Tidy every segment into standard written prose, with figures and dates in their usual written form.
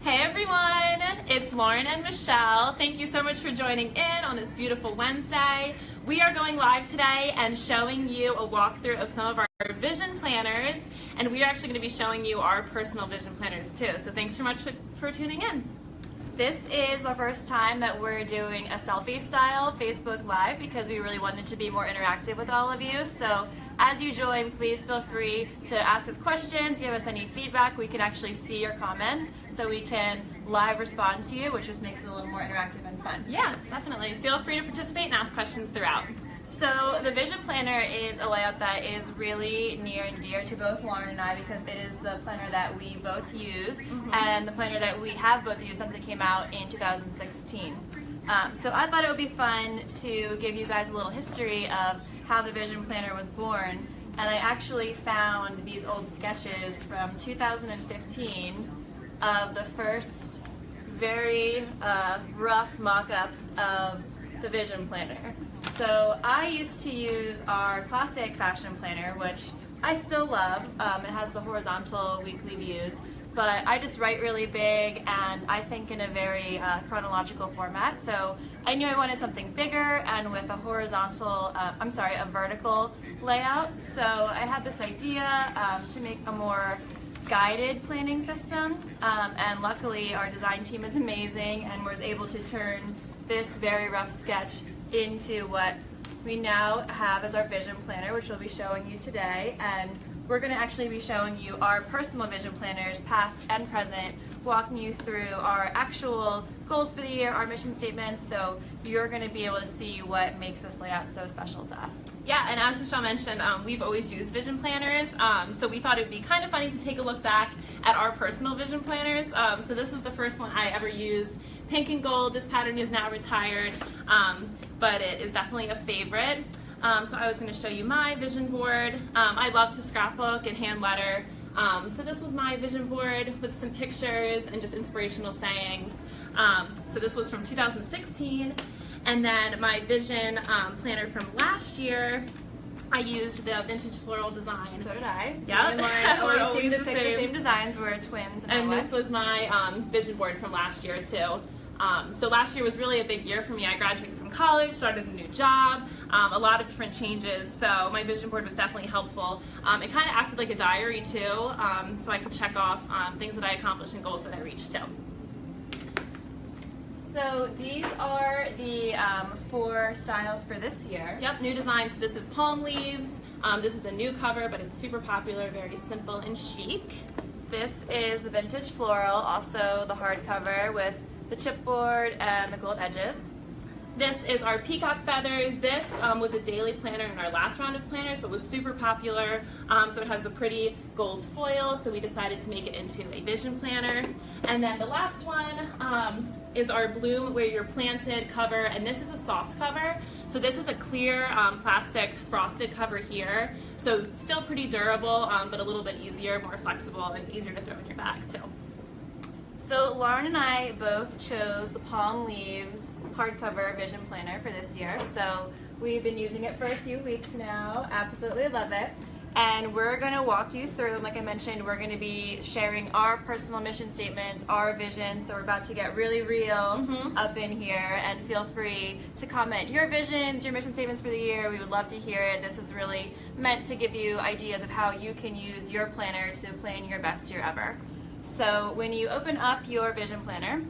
Hey everyone, it's Lauren and Michelle. Thank you so much for joining in on this beautiful Wednesday. We are going live today and showing you a walkthrough of some of our vision planners, and we are actually going to be showing you our personal vision planners too. So thanks so much for tuning in. This is the first time that we're doing a selfie style Facebook Live because we really wanted to be more interactive with all of you. So as you join, please feel free to ask us questions, give us any feedback. We can actually see your comments so we can live respond to you, which just makes it a little more interactive and fun. Yeah, definitely. Feel free to participate and ask questions throughout. So the vision planner is a layout that is really near and dear to both Lauren and I because it is the planner that we both use and the planner that we have both used since it came out in 2016. So I thought it would be fun to give you guys a little history of how the vision planner was born, and I actually found these old sketches from 2015 of the first very rough mock-ups of the vision planner. So I used to use our classic fashion planner, which I still love. It has the horizontal weekly views, but I just write really big and I think in a very chronological format. So I knew I wanted something bigger and with a a vertical layout. So I had this idea to make a more guided planning system, and luckily our design team is amazing and was able to turn this very rough sketch into what we now have as our vision planner, which we'll be showing you today. And we're going to actually be showing you our personal vision planners, past and present, walking you through our actual goals for the year, our mission statements, so you're going to be able to see what makes this layout so special to us. Yeah, and as Michelle mentioned, we've always used vision planners, so we thought it would be kind of funny to take a look back at our personal vision planners. So this is the first one I ever used. Pink and gold, this pattern is now retired, but it is definitely a favorite. So I was going to show you my vision board. I love to scrapbook and hand letter. So this was my vision board with some pictures and just inspirational sayings. So this was from 2016. And then my vision planner from last year, I used the vintage floral design. So did I. Yeah, and Lauren we're always seem to the pick same. the same designs. We're twins. And this was my vision board from last year too. So last year was really a big year for me. I graduated from college, started a new job, a lot of different changes, so my vision board was definitely helpful. It kind of acted like a diary too, so I could check off things that I accomplished and goals that I reached too. So these are the 4 styles for this year. Yep, new design. So this is palm leaves. This is a new cover, but it's super popular, very simple and chic. This is the vintage floral, also the hardcover with the chipboard and the gold edges. This is our peacock feathers. This was a daily planner in our last round of planners, but was super popular. So it has the pretty gold foil, so we decided to make it into a vision planner. And then the last one is our bloom where you're planted cover, and this is a soft cover. So this is a clear plastic frosted cover here. So still pretty durable, but a little bit easier, more flexible, and easier to throw in your bag too. So Lauren and I both chose the palm leaves hardcover vision planner for this year. So we've been using it for a few weeks now. Absolutely love it. And we're going to walk you through, like I mentioned, we're going to be sharing our personal mission statements, our visions. So we're about to get really real up in here, and feel free to comment your visions, your mission statements for the year. We would love to hear it. This is really meant to give you ideas of how you can use your planner to plan your best year ever. So when you open up your vision planner,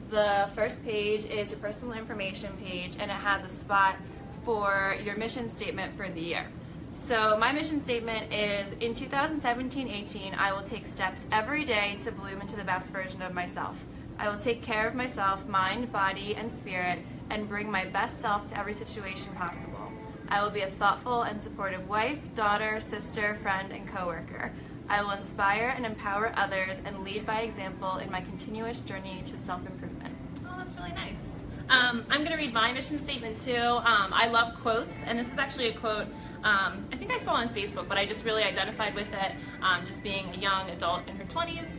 the first page is your personal information page, and it has a spot for your mission statement for the year. So my mission statement is, in 2017-18, I will take steps every day to bloom into the best version of myself. I will take care of myself, mind, body, and spirit, and bring my best self to every situation possible. I will be a thoughtful and supportive wife, daughter, sister, friend, and coworker. I will inspire and empower others and lead by example in my continuous journey to self-improvement. Oh, that's really nice. I'm going to read my mission statement too. I love quotes, and this is actually a quote I think I saw on Facebook, but I just really identified with it, just being a young adult in her 20s.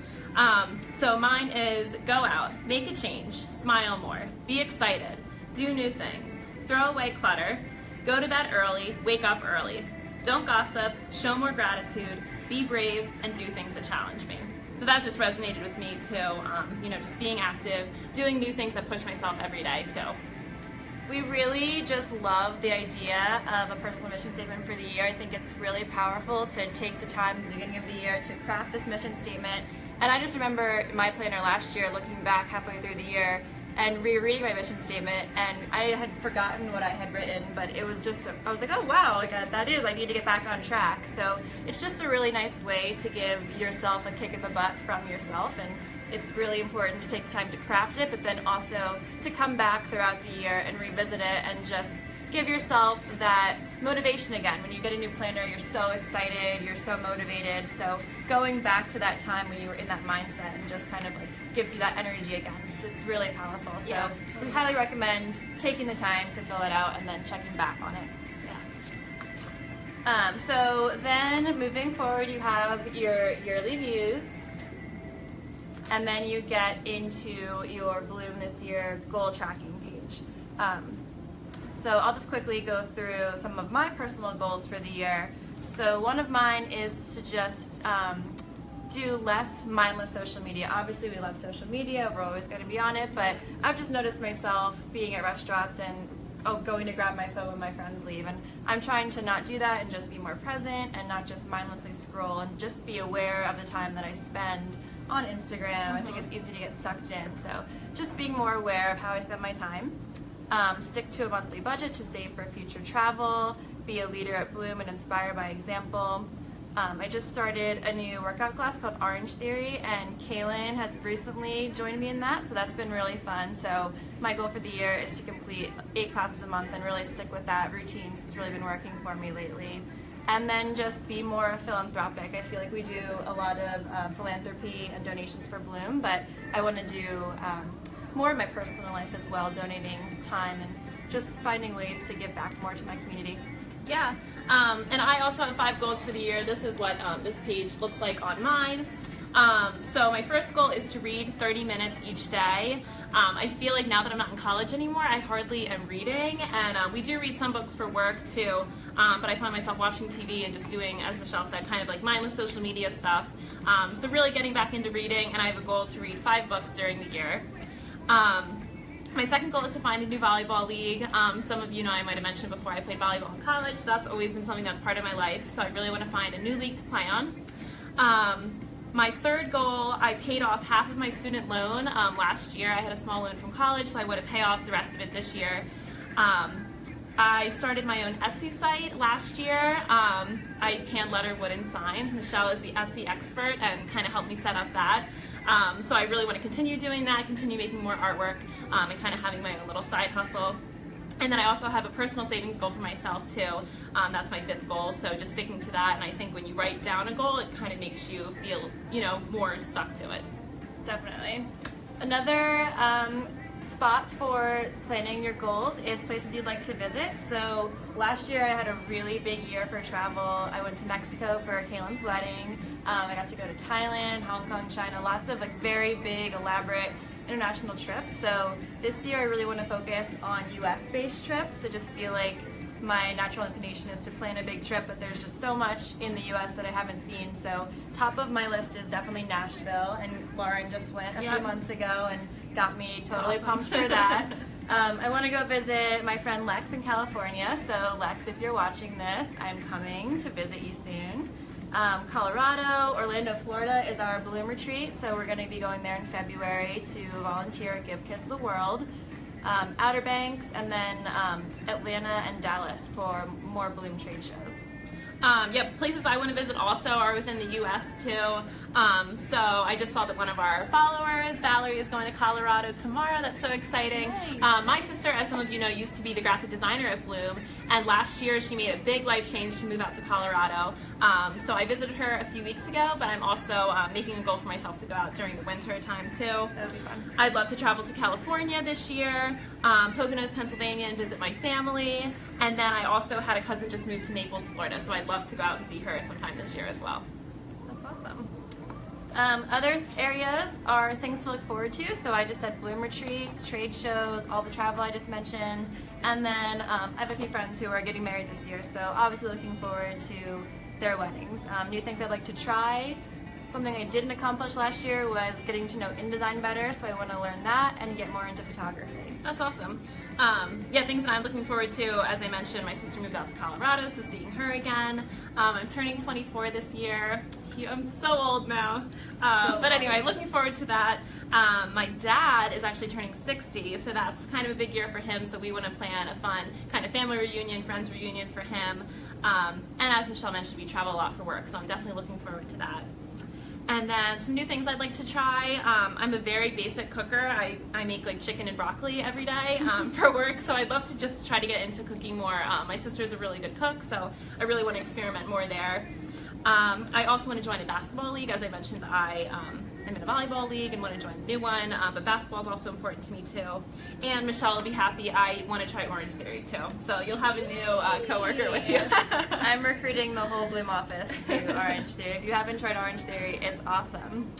So mine is, go out, make a change, smile more, be excited, do new things, throw away clutter, go to bed early, wake up early, don't gossip, show more gratitude, be brave, and do things that challenge me. So that just resonated with me too. You know, just being active, doing new things that push myself every day too. We really just love the idea of a personal mission statement for the year. I think it's really powerful to take the time at the beginning of the year to craft this mission statement. And I just remember my planner last year, looking back halfway through the year and rereading my mission statement, and I had forgotten what I had written, but it was just, I was like, oh wow, like I need to get back on track. So it's just a really nice way to give yourself a kick in the butt from yourself, and it's really important to take the time to craft it, but then also to come back throughout the year and revisit it and just give yourself that motivation again. When you get a new planner, you're so excited, you're so motivated. So going back to that time when you were in that mindset and just kind of like gives you that energy again. It's really powerful. So Yeah. we highly recommend taking the time to fill it out and then checking back on it. So then moving forward, you have your yearly views, and then you get into your Bloom this year goal tracking page. So I'll just quickly go through some of my personal goals for the year. So one of mine is to just do less mindless social media. Obviously we love social media, we're always going to be on it, but I've just noticed myself being at restaurants and going to grab my phone when my friends leave, and I'm trying to not do that and just be more present and not just mindlessly scroll and just be aware of the time that I spend on Instagram. I think it's easy to get sucked in, so just being more aware of how I spend my time. Stick to a monthly budget to save for future travel, be a leader at Bloom and inspire by example. I just started a new workout class called Orange Theory, and Kaylin has recently joined me in that, so that's been really fun. So my goal for the year is to complete 8 classes a month and really stick with that routine. It's really been working for me lately. And then just be more philanthropic. I feel like we do a lot of philanthropy and donations for Bloom, but I want to do more in my personal life as well, donating time and just finding ways to give back more to my community. Yeah, and I also have 5 goals for the year. This is what this page looks like on mine. So my first goal is to read 30 minutes each day. I feel like now that I'm not in college anymore, I hardly am reading, and we do read some books for work too, but I find myself watching TV and just doing, as Michelle said, kind of like mindless social media stuff. So really getting back into reading, and I have a goal to read 5 books during the year. My second goal is to find a new volleyball league. Some of you know I might have mentioned before I played volleyball in college, so that's always been something that's part of my life, so I really want to find a new league to play on. My third goal, I paid off half of my student loan last year. I had a small loan from college, so I want to pay off the rest of it this year. I started my own Etsy site last year. I hand letter wooden signs. Michelle is the Etsy expert and kind of helped me set up that. So I really want to continue doing that, continue making more artwork, and kind of having my own little side hustle. And then I also have a personal savings goal for myself too. That's my 5th goal, so just sticking to that. And I think when you write down a goal, it kind of makes you feel, you know, more stuck to it. Definitely. Another spot for planning your goals is places you'd like to visit. So last year I had a really big year for travel. I went to Mexico for Kaylin's wedding. I got to go to Thailand, Hong Kong, China, lots of like very big, elaborate international trips. So this year I really want to focus on US-based trips. I just feel like my natural inclination is to plan a big trip, but there's just so much in the US that I haven't seen. So top of my list is definitely Nashville, and Lauren just went a few months ago and got me totally pumped for that. I want to go visit my friend Lex in California. So Lex, if you're watching this, I'm coming to visit you soon. Colorado, Orlando, Florida is our Bloom retreat, so we're going to be going there in February to volunteer at Give Kids the World. Outer Banks, and then Atlanta and Dallas for more Bloom trade shows. Yep, places I want to visit also are within the U.S. too. So I just saw that one of our followers, Valerie, is going to Colorado tomorrow. That's so exciting. My sister, as some of you know, used to be the graphic designer at Bloom, and last year she made a big life change to move out to Colorado. So I visited her a few weeks ago, but I'm also making a goal for myself to go out during the winter time too. That would be fun. I'd love to travel to California this year, Poconos, Pennsylvania, and visit my family. And then I also had a cousin just move to Naples, Florida, so I'd love to go out and see her sometime this year as well. That's awesome. Other areas are things to look forward to. So I just said Bloom retreats, trade shows, all the travel I just mentioned. And then I have a few friends who are getting married this year, so obviously looking forward to their weddings. New things I'd like to try. Something I didn't accomplish last year was getting to know InDesign better, so I want to learn that and get more into photography. That's awesome. Yeah, things that I'm looking forward to, as I mentioned, my sister moved out to Colorado, so seeing her again. I'm turning 24 this year. I'm so old now. But anyway, looking forward to that. My dad is actually turning 60, so that's kind of a big year for him, so we want to plan a fun kind of family reunion, friends reunion for him. And as Michelle mentioned, we travel a lot for work, so I'm definitely looking forward to that. And then some new things I'd like to try. I'm a very basic cooker. I make like chicken and broccoli every day for work, so I'd love to just try to get into cooking more. My sister's a really good cook, so I really want to experiment more there. I also want to join a basketball league. As I mentioned, I am in a volleyball league and want to join a new one, but basketball is also important to me too. And Michelle will be happy. I want to try Orange Theory too, so you'll have a new coworker with you. I'm recruiting the whole Bloom office to Orange Theory. If you haven't tried Orange Theory, it's awesome.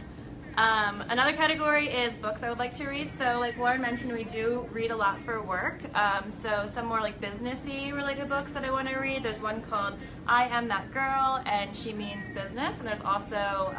Another category is books I would like to read. So like Lauren mentioned, we do read a lot for work. So some more like businessy related books that I want to read. There's one called I Am That Girl, and she means business. And there's also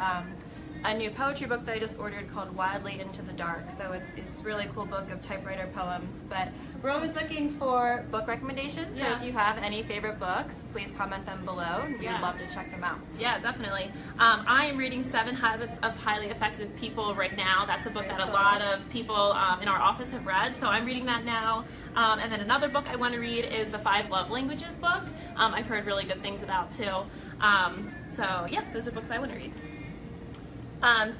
a new poetry book that I just ordered called Wildly Into the Dark. So it's this really cool book of typewriter poems. But we're always looking for book recommendations. So if you have any favorite books, please comment them below. We'd love to check them out. Yeah, definitely. I am reading 7 Habits of Highly Effective People right now. That's a book that a lot of people in our office have read, so I'm reading that now. And then another book I want to read is the 5 Love Languages book. I've heard really good things about too. So yeah, those are books I want to read.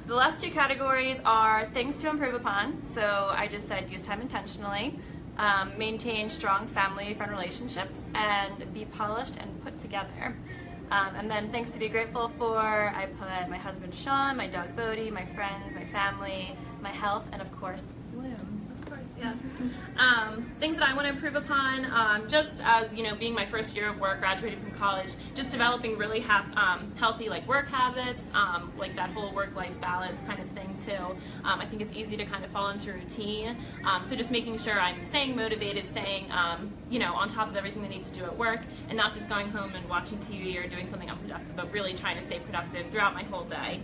The last 2 categories are things to improve upon. So I just said use time intentionally, maintain strong family-friend relationships, and be polished and put together. And then things to be grateful for, I put my husband Sean, my dog Bodie, my friends, my family, my health, and of course, Bloom. Yeah. Things that I want to improve upon, just as, you know, being my first year of work, graduating from college, just developing really healthy like work habits, like that whole work-life balance kind of thing too. I think it's easy to kind of fall into routine, so just making sure I'm staying motivated, staying you know, on top of everything I need to do at work, and not just going home and watching TV or doing something unproductive, but really trying to stay productive throughout my whole day.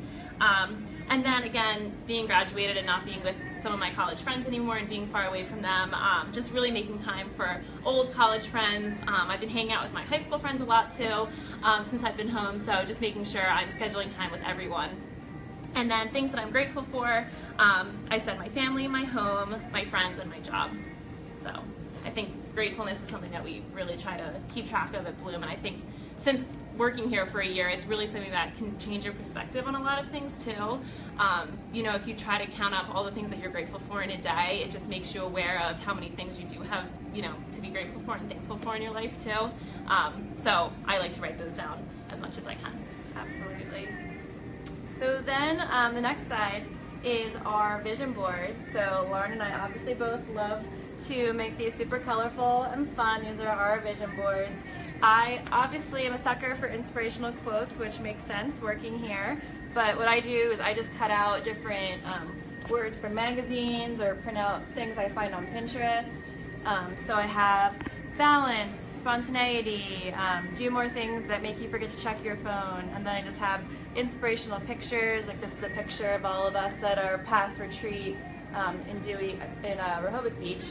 And then again, being graduated and not being with some of my college friends anymore and being far away from them, just really making time for old college friends. I've been hanging out with my high school friends a lot too since I've been home, so just making sure I'm scheduling time with everyone. And then things that I'm grateful for, I said my family, my home, my friends, and my job. So I think gratefulness is something that we really try to keep track of at Bloom, and I think since working here for a year, it's really something that can change your perspective on a lot of things too. You know, if you try to count up all the things that you're grateful for in a day, it just makes you aware of how many things you do have, you know, to be grateful for and thankful for in your life too. So I like to write those down as much as I can. Absolutely. So then the next side is our vision boards. So Lauren and I obviously both love to make these super colorful and fun. These are our vision boards. I obviously am a sucker for inspirational quotes, which makes sense working here. But what I do is I just cut out different words from magazines or print out things I find on Pinterest. So I have balance, spontaneity, do more things that make you forget to check your phone, and then I just have inspirational pictures. Like this is a picture of all of us at our past retreat in Rehoboth Beach,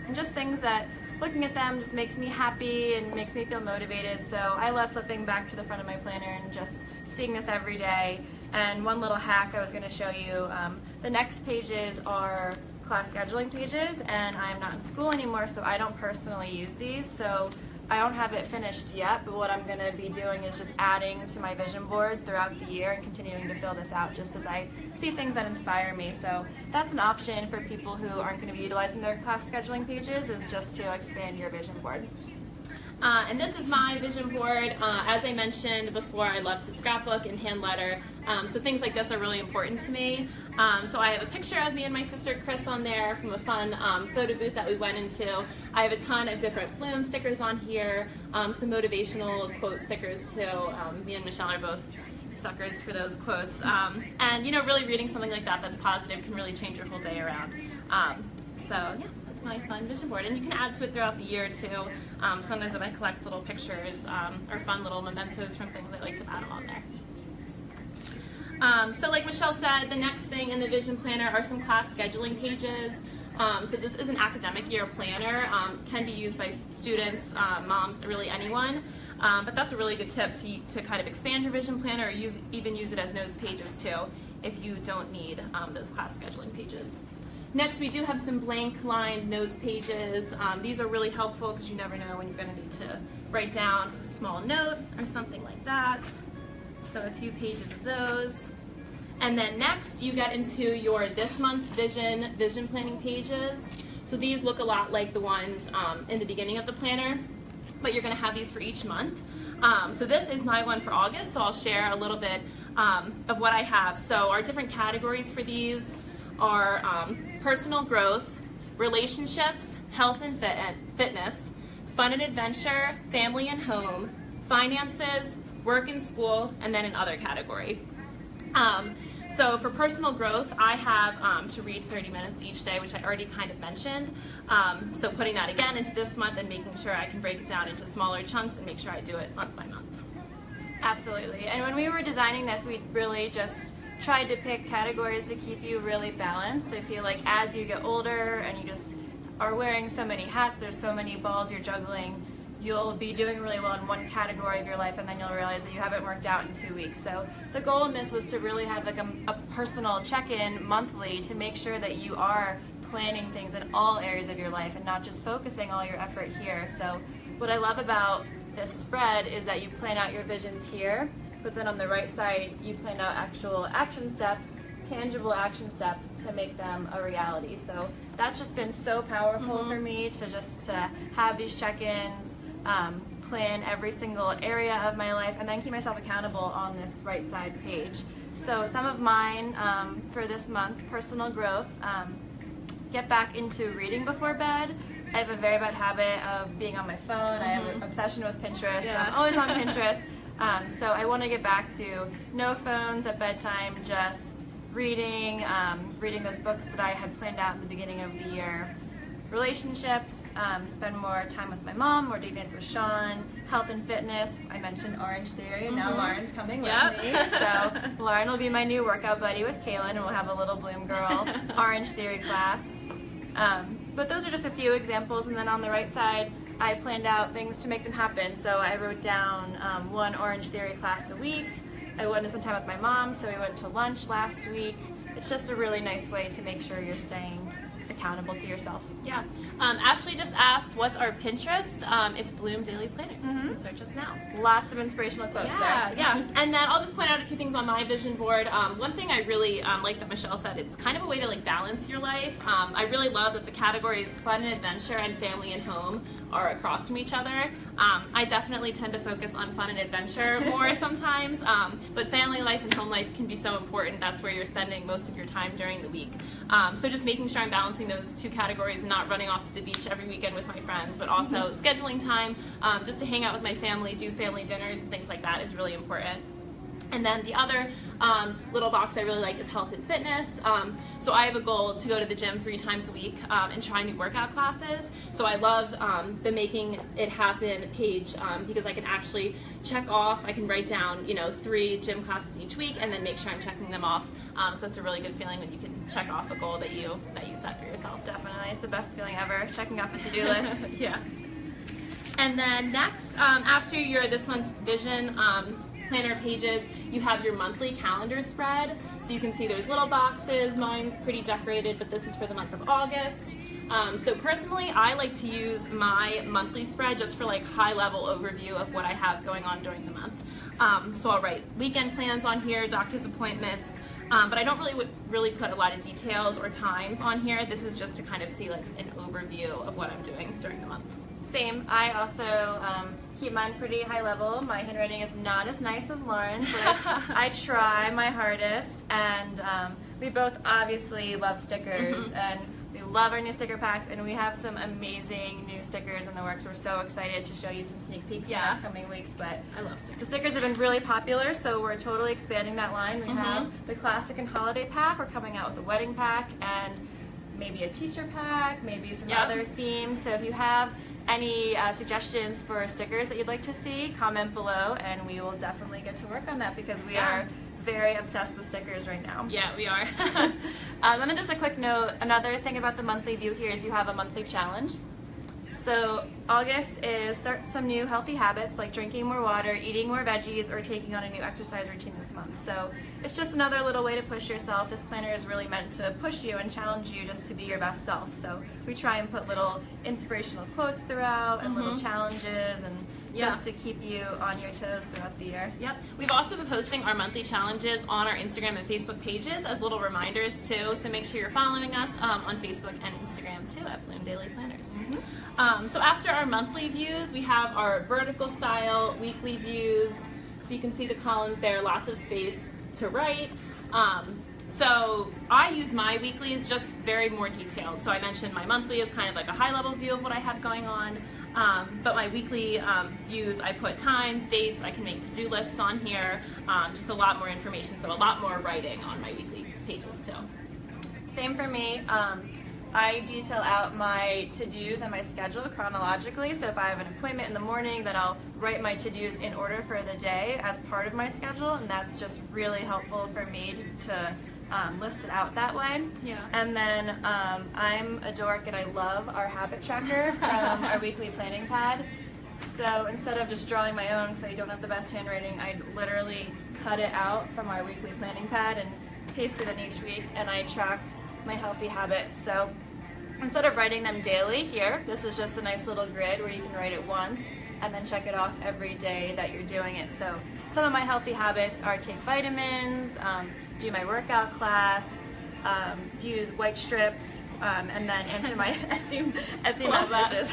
and just things that looking at them just makes me happy and makes me feel motivated. So I love flipping back to the front of my planner and just seeing this every day. And one little hack I was going to show you, the next pages are class scheduling pages, and I'm not in school anymore, so I don't personally use these. So I don't have it finished yet, but what I'm going to be doing is just adding to my vision board throughout the year and continuing to fill this out just as I see things that inspire me. So that's an option for people who aren't going to be utilizing their class scheduling pages, is just to expand your vision board. And this is my vision board. As I mentioned before, I love to scrapbook and hand letter, so things like this are really important to me. So I have a picture of me and my sister Chris on there from a fun photo booth that we went into. I have a ton of different Bloom stickers on here, some motivational quote stickers too. Me and Michelle are both suckers for those quotes. And you know, really reading something like that that's positive can really change your whole day around. So yeah, that's my fun vision board, and you can add to it throughout the year too. Sometimes if I collect little pictures or fun little mementos from things, I like to add them on there. So like Michelle said, the next thing in the vision planner are some class scheduling pages. So this is an academic year planner, can be used by students, moms, really anyone. But that's a really good tip to kind of expand your vision planner, or even use it as notes pages too, if you don't need those class scheduling pages. Next, we do have some blank lined notes pages. These are really helpful because you never know when you're going to need to write down a small note or something like that. So a few pages of those. And then next, you get into your this month's vision planning pages. So these look a lot like the ones in the beginning of the planner, but you're going to have these for each month. So this is my one for August, so I'll share a little bit of what I have. So our different categories for these are personal growth, relationships, health and fitness, fun and adventure, family and home, finances, work and school, and then another category. So for personal growth, I have to read 30 minutes each day, which I already kind of mentioned. So putting that again into this month and making sure I can break it down into smaller chunks and make sure I do it month by month. Absolutely. And when we were designing this, we really just tried to pick categories to keep you really balanced. I feel like as you get older and you just are wearing so many hats, there's so many balls you're juggling, you'll be doing really well in one category of your life, and then you'll realize that you haven't worked out in 2 weeks. So the goal in this was to really have like a personal check-in monthly to make sure that you are planning things in all areas of your life and not just focusing all your effort here. So what I love about this spread is that you plan out your visions here, but then on the right side you plan out actual action steps, tangible action steps to make them a reality. So that's just been so powerful for me to have these check-ins, plan every single area of my life, and then keep myself accountable on this right side page. So some of mine for this month: personal growth, get back into reading before bed. I have a very bad habit of being on my phone. I have an obsession with Pinterest. Yeah. I'm always on Pinterest. So I want to get back to no phones at bedtime, just reading, reading those books that I had planned out in the beginning of the year. Relationships, spend more time with my mom, more date nights with Sean. Health and fitness, I mentioned Orange Theory, and now Lauren's coming with me. So Lauren will be my new workout buddy with Kaylin, and we'll have a little Bloom Girl Orange Theory class. But those are just a few examples, and then on the right side, I planned out things to make them happen. So I wrote down one Orange Theory class a week. I wanted to spend time with my mom, so we went to lunch last week. It's just a really nice way to make sure you're staying accountable to yourself. Yeah. Ashley just asked, what's our Pinterest? It's Bloom Daily Planners. You can search us now. Lots of inspirational quotes there. Yeah. And then I'll just point out a few things on my vision board. One thing I really like that Michelle said, it's kind of a way to like balance your life. I really love that the categories fun and adventure and family and home are across from each other. I definitely tend to focus on fun and adventure more sometimes, but family life and home life can be so important. That's where you're spending most of your time during the week. So just making sure I'm balancing those two categories and not running off to the beach every weekend with my friends, but also scheduling time just to hang out with my family, do family dinners and things like that is really important. And then the other little box I really like is health and fitness. So I have a goal to go to the gym 3 times a week and try new workout classes. So I love the Making It Happen page because I can actually check off, I can write down 3 gym classes each week and then make sure I'm checking them off. So it's a really good feeling when you can check off a goal that you set for yourself. Definitely, it's the best feeling ever, checking off a to-do list. Yeah. And then next, after your this month's vision planner pages, you have your monthly calendar spread. So you can see there's little boxes. Mine's pretty decorated, but this is for the month of August. So personally, I like to use my monthly spread just for like high-level overview of what I have going on during the month. So I'll write weekend plans on here, doctor's appointments, but I don't really put a lot of details or times on here. This is just to kind of see like an overview of what I'm doing during the month. Same. I also keep mine pretty high level. My handwriting is not as nice as Lauren's, but I try my hardest. And we both obviously love stickers, and we love our new sticker packs, and we have some amazing new stickers in the works. We're so excited to show you some sneak peeks in the next coming weeks. But I love stickers. The stickers have been really popular, so we're totally expanding that line. We have the classic and holiday pack. We're coming out with a wedding pack and maybe a teacher pack, maybe some other themes. So if you have any suggestions for stickers that you'd like to see, comment below, and we will definitely get to work on that because we are very obsessed with stickers right now. Yeah, we are. And then just a quick note, another thing about the monthly view here is you have a monthly challenge. So August is start some new healthy habits like drinking more water, eating more veggies, or taking on a new exercise routine this month. So it's just another little way to push yourself. This planner is really meant to push you and challenge you just to be your best self. So we try and put little inspirational quotes throughout and little challenges and just to keep you on your toes throughout the year. Yep. We've also been posting our monthly challenges on our Instagram and Facebook pages as little reminders too. So make sure you're following us on Facebook and Instagram too at Bloom Daily Planners. So after our monthly views, we have our vertical style weekly views. So you can see the columns there, lots of space to write. So I use my weeklies just very more detailed. So I mentioned my monthly is kind of like a high level view of what I have going on. But my weekly views, I put times, dates, I can make to-do lists on here, just a lot more information, so a lot more writing on my weekly pages too. Same for me. I detail out my to-dos and my schedule chronologically, so if I have an appointment in the morning, then I'll write my to-dos in order for the day as part of my schedule, and that's just really helpful for me to list it out that way. Yeah. And then I'm a dork and I love our habit tracker from our weekly planning pad. So instead of just drawing my own because I don't have the best handwriting, I literally cut it out from our weekly planning pad and paste it in each week, and I track my healthy habits. So instead of writing them daily here, this is just a nice little grid where you can write it once and then check it off every day that you're doing it. So some of my healthy habits are take vitamins, do my workout class, use white strips, and then answer my Etsy messages.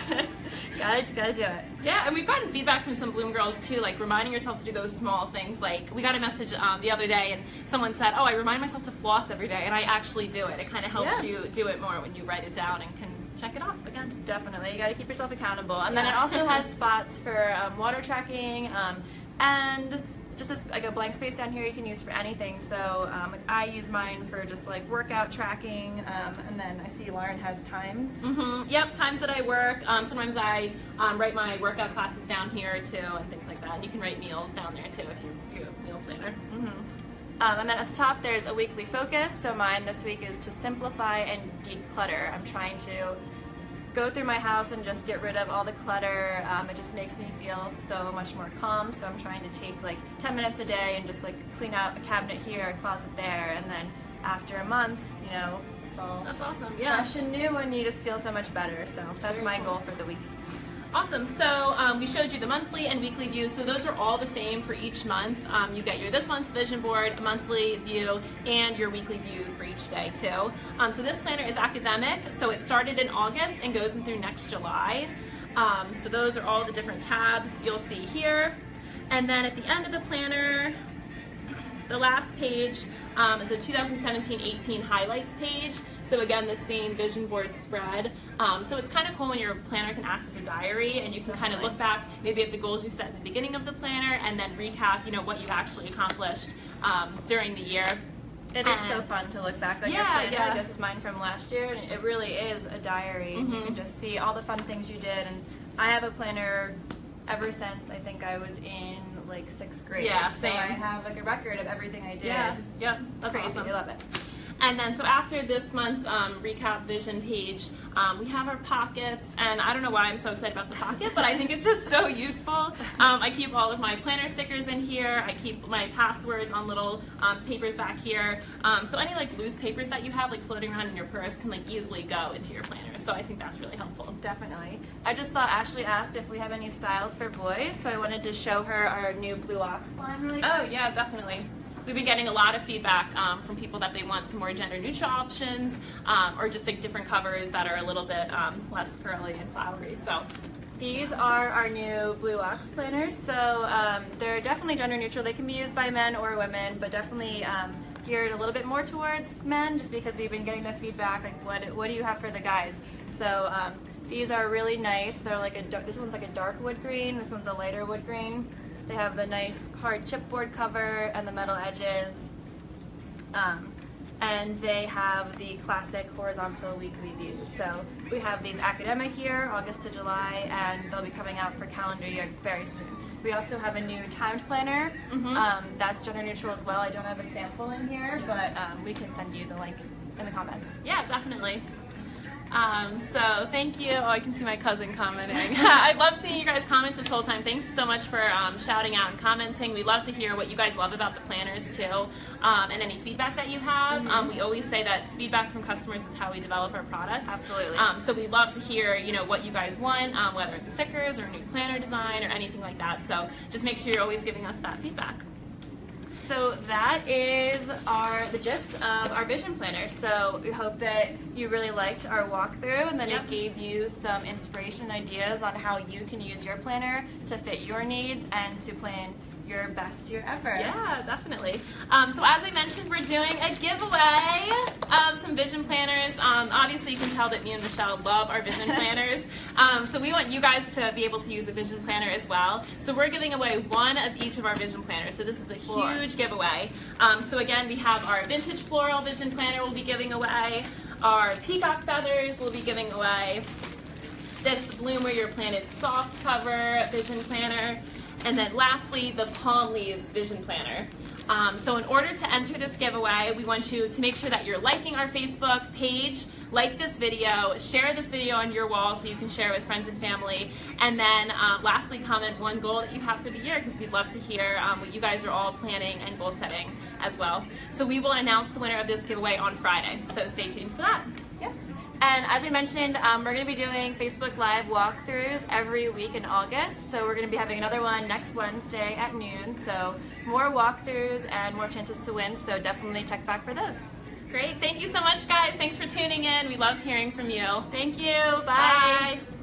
gotta do it. Yeah, and we've gotten feedback from some Bloom girls too, like reminding yourself to do those small things. Like we got a message the other day and someone said, oh, I remind myself to floss every day, and I actually do it. It kind of helps you do it more when you write it down and can check it off again. Definitely, you gotta keep yourself accountable. And then it also has spots for water tracking and just like a blank space down here you can use for anything. So I use mine for just like workout tracking, and then I see Lauren has times. Yep, times that I work. Sometimes I write my workout classes down here too and things like that. And you can write meals down there too if you're a meal planner. And then at the top there's a weekly focus. So mine this week is to simplify and declutter. I'm trying to go through my house and just get rid of all the clutter. It just makes me feel so much more calm. So I'm trying to take like 10 minutes a day and just like clean out a cabinet here, a closet there, and then after a month, you know, it's all That's awesome. fresh and new, and you just feel so much better. So that's my goal for the week. Awesome. So we showed you the monthly and weekly views. So those are all the same for each month. You get your this month's vision board, a monthly view, and your weekly views for each day too. So this planner is academic. So it started in August and goes in through next July. So those are all the different tabs you'll see here. And then at the end of the planner, the last page is a 2017-18 highlights page. So again, the same vision board spread. So it's kind of cool when your planner can act as a diary, and you can kind of look back maybe at the goals you set at the beginning of the planner and then recap, you know, what you actually accomplished during the year. It is so fun to look back on your planner. Like, this is mine from last year, and it really is a diary. You can just see all the fun things you did. And I have a planner ever since I think I was in like 6th grade. Yeah, so same. I have like a record of everything I did. Yep, that's crazy. awesome. I love it. And then, so after this month's recap vision page, we have our pockets, and I don't know why I'm so excited about the pocket, but I think it's just so useful. I keep all of my planner stickers in here. I keep my passwords on little papers back here. So any like loose papers that you have like floating around in your purse can like easily go into your planner. So I think that's really helpful. Definitely. I just saw Ashley asked if we have any styles for boys, so I wanted to show her our new Blue Ox line really quick. Oh yeah, definitely. We've been getting a lot of feedback from people that they want some more gender neutral options, or just like different covers that are a little bit less curly and flowery. So these are our new Blue Ox planners. So they're definitely gender neutral. They can be used by men or women, but definitely geared a little bit more towards men, just because we've been getting the feedback like, what do you have for the guys? So these are really nice. They're like this one's like a dark wood green. This one's a lighter wood green. They have the nice hard chipboard cover and the metal edges, and they have the classic horizontal weekly views. So we have these academic year, August to July, and they'll be coming out for calendar year very soon. We also have a new timed planner. That's gender neutral as well. I don't have a sample in here, but we can send you the link in the comments. Yeah, definitely. So thank you. Oh, I can see my cousin commenting. I love seeing you guys' comments this whole time. Thanks so much for shouting out and commenting. We love to hear what you guys love about the planners too, and any feedback that you have. We always say that feedback from customers is how we develop our products. Absolutely. So we love to hear, you know, what you guys want, whether it's stickers or a new planner design or anything like that. So just make sure you're always giving us that feedback. So that is the gist of our vision planner. So we hope that you really liked our walkthrough and that it gave you some inspiration ideas on how you can use your planner to fit your needs and to plan your best year ever. Yeah, definitely. So as I mentioned, we're doing a giveaway of some vision planners. Obviously you can tell that me and Michelle love our vision planners. So we want you guys to be able to use a vision planner as well. So we're giving away one of each of our vision planners. So this is a huge giveaway. So again, we have our vintage floral vision planner we'll be giving away. Our peacock feathers we'll be giving away. This Bloom Where You're Planted soft cover vision planner. And then lastly, the palm leaves vision planner. So in order to enter this giveaway, we want you to make sure that you're liking our Facebook page, like this video, share this video on your wall so you can share with friends and family, and then lastly, comment one goal that you have for the year, because we'd love to hear what you guys are all planning and goal setting as well. So we will announce the winner of this giveaway on Friday, so stay tuned for that. Yes. And as we mentioned, we're going to be doing Facebook Live walkthroughs every week in August. So we're going to be having another one next Wednesday at noon. So more walkthroughs and more chances to win. So definitely check back for those. Great. Thank you so much, guys. Thanks for tuning in. We loved hearing from you. Thank you. Bye. Bye.